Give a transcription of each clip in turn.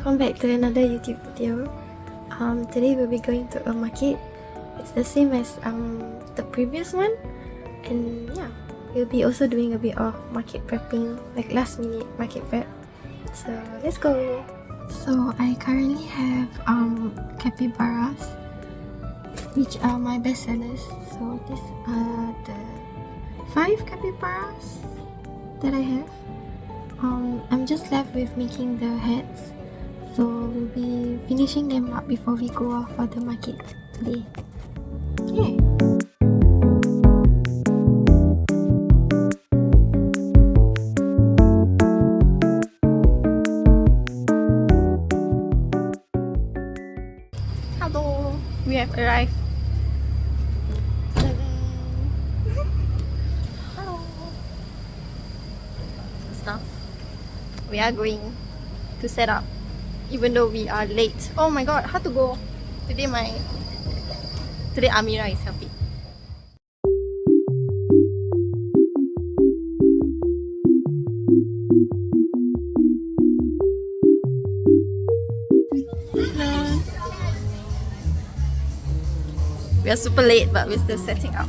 welcome back to another YouTube video. Today we'll be going to a market. It's the same as the previous one, and yeah, we'll be also doing a bit of market prepping, like last minute market prep. So let's go. So I currently have capybaras, which are my best sellers. So these are the 5 capybaras that I have. I'm just left with making the hats, so we'll be finishing them up before we go off for the market today. Yay! Hello! We have arrived. Hello! Stuff. We are going to set up, even though we are late. Oh my god, how to go? Today Amira is helping. We are super late, but we're still setting up.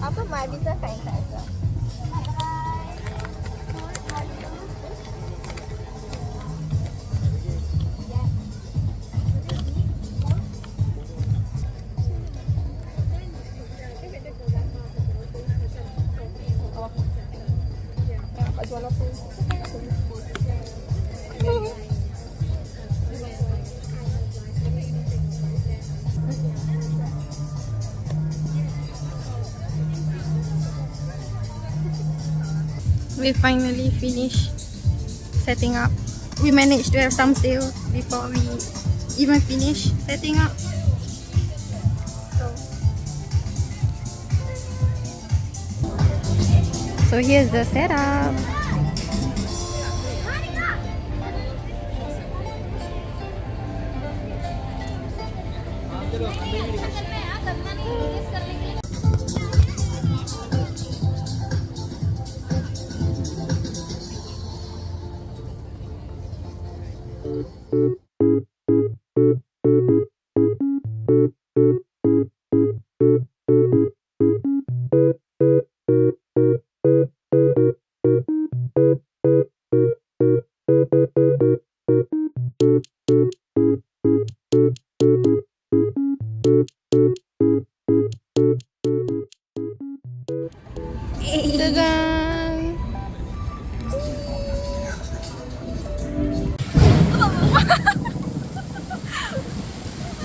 Apa mai bisa kain saya? We finally finished setting up. We managed to have some sale before we even finish setting up. So here's the setup. Dadan!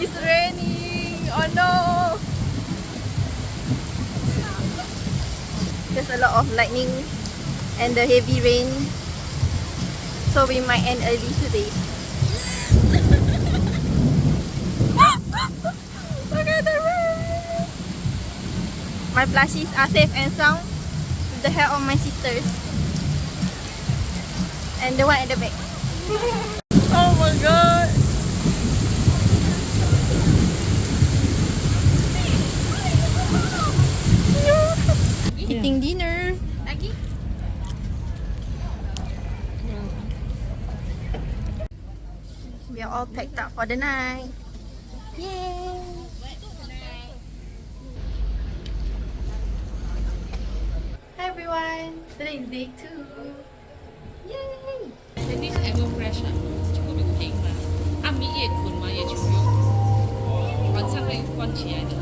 It's raining! Oh no! There's a lot of lightning and the heavy rain, so we might end early today. Look at the rain! My plushies are safe and sound with the help of my sisters and the one at the back. Oh my god! Eating dinner. Lagi? We are all packed up for the night. Yay! Hi everyone! Today is day 2. Yay! 呢啲 ever fresh 啊，全部用平嘛，暗米也捆嘛，也全部用，晚上会关起来的。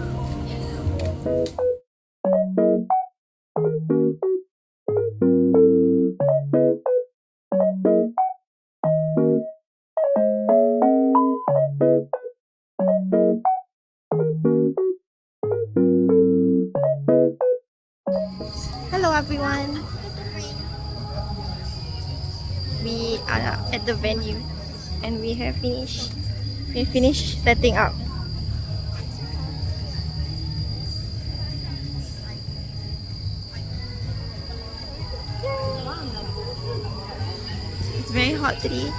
Hello everyone! We are at the venue and we finished setting up. It's very hot today.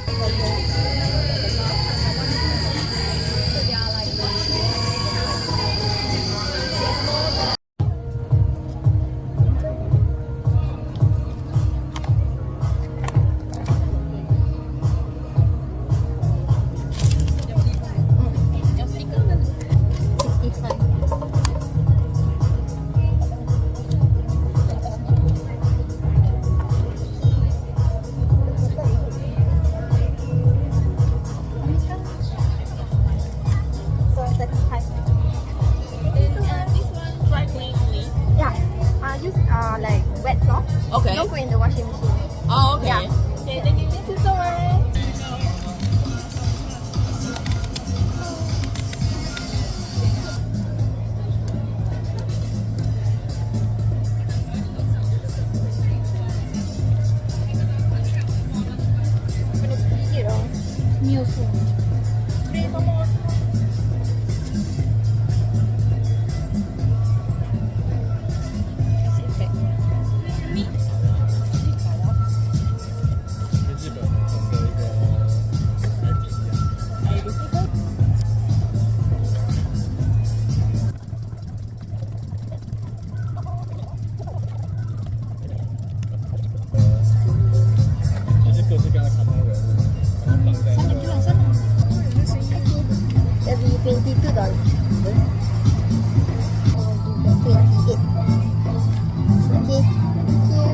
Okay. Don't put in the washing machine. Oh, okay. Yeah. Okay, thank you so much. Kena gigit tau. Ni also. Kasi effect. 日本很红的一个 IP 一样。就是各式各样的卡通人物，把它放在那个。 That'll be $22. Oh, 28. Okay, thank you.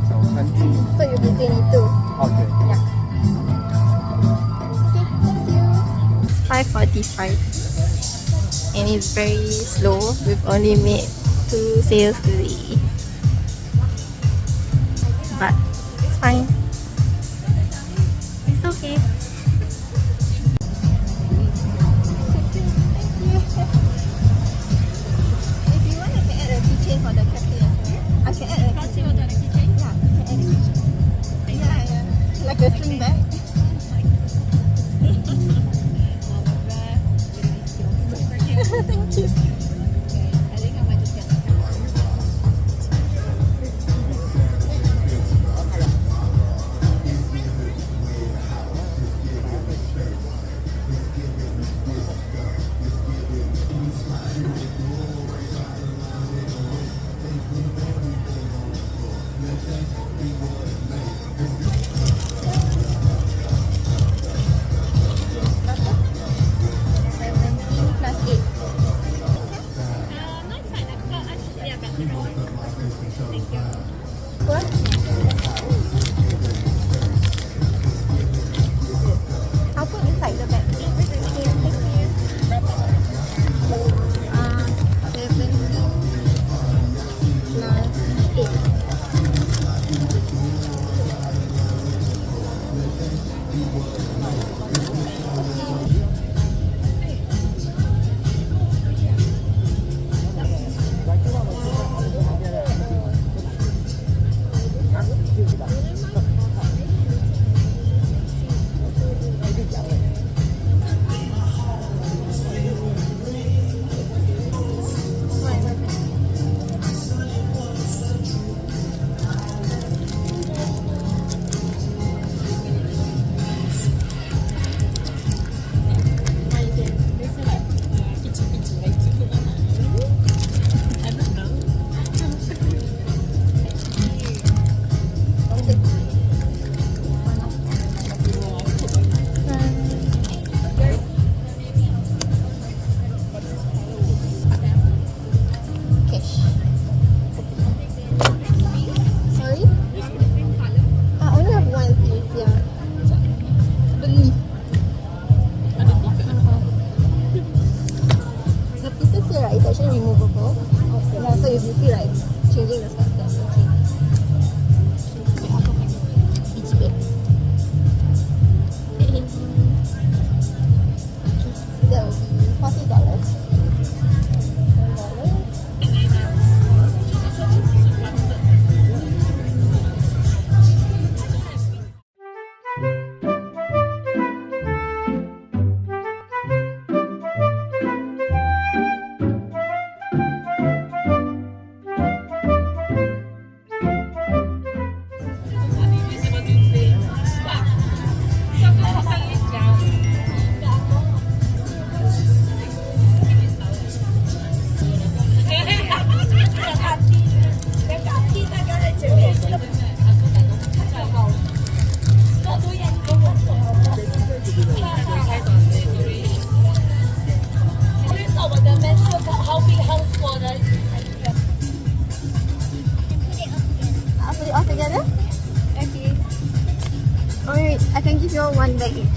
早餐机。 So you'll be 22. OK。 Yeah. Okay, thank you. It's 5:45 and it's very slow. We've only made 2 sales today, but it's fine. It's okay. If you want, I can add a keychain for the cafe as well. I can add a keychain. Yeah, I can add a keychain. Yeah. Like a sling bag. Thank you. I think I might just get the camera. What? I'll put inside the bag. Thank you. 17 plus 8. Sorry? I only have one piece, yeah. The leaf. The pieces here, right, is actually removable. Yeah, so if you feel like changing the spots, that's okay. Each bit. That will be $40. $10. I'll put it all together? Okay. Alright, I can give you all one bag each.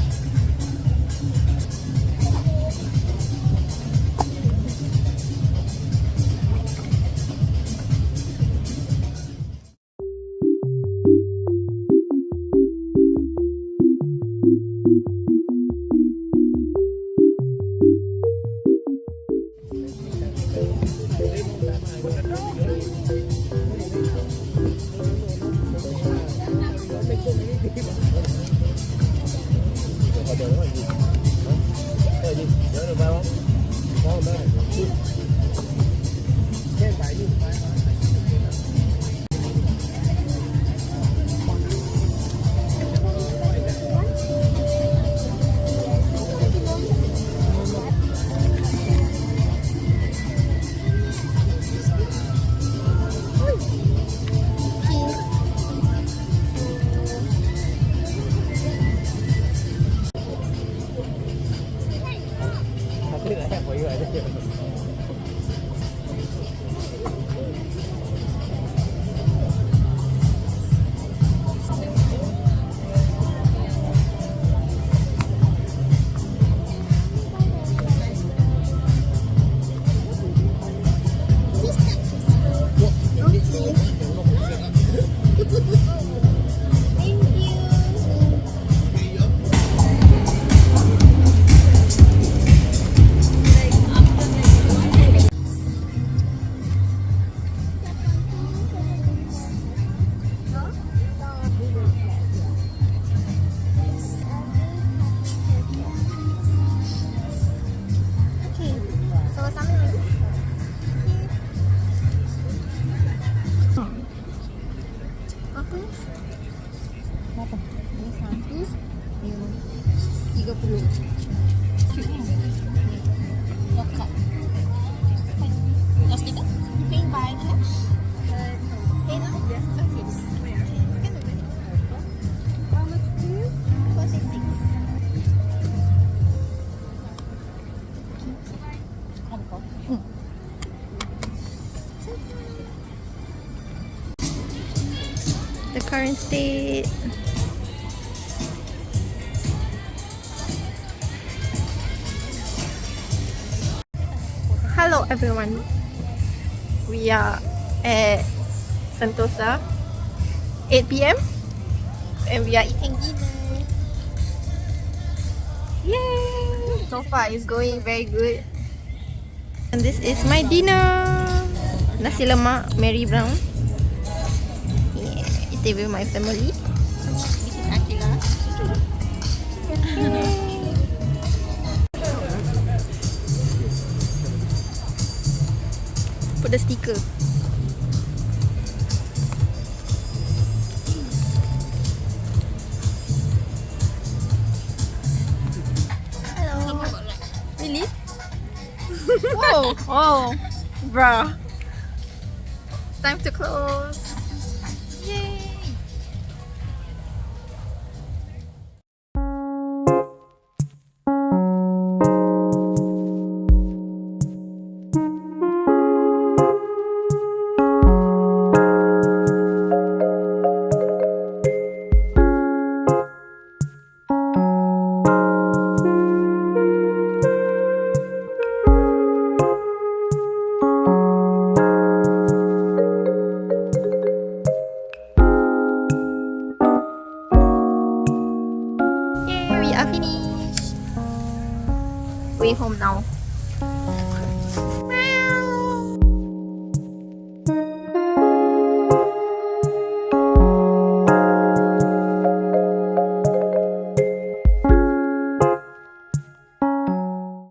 The current state. Hello everyone. We are at Sentosa, 8 p.m. and we are eating dinner. Yay! So far it's going very good. And this is my dinner. Nasi lemak Mary Brown. Yeah, eating with my family. This is Akila. Put the sticker. Hello. Really? Whoa! Oh, bruh. It's time to close. Yay! Yay, we are finished. Going home now.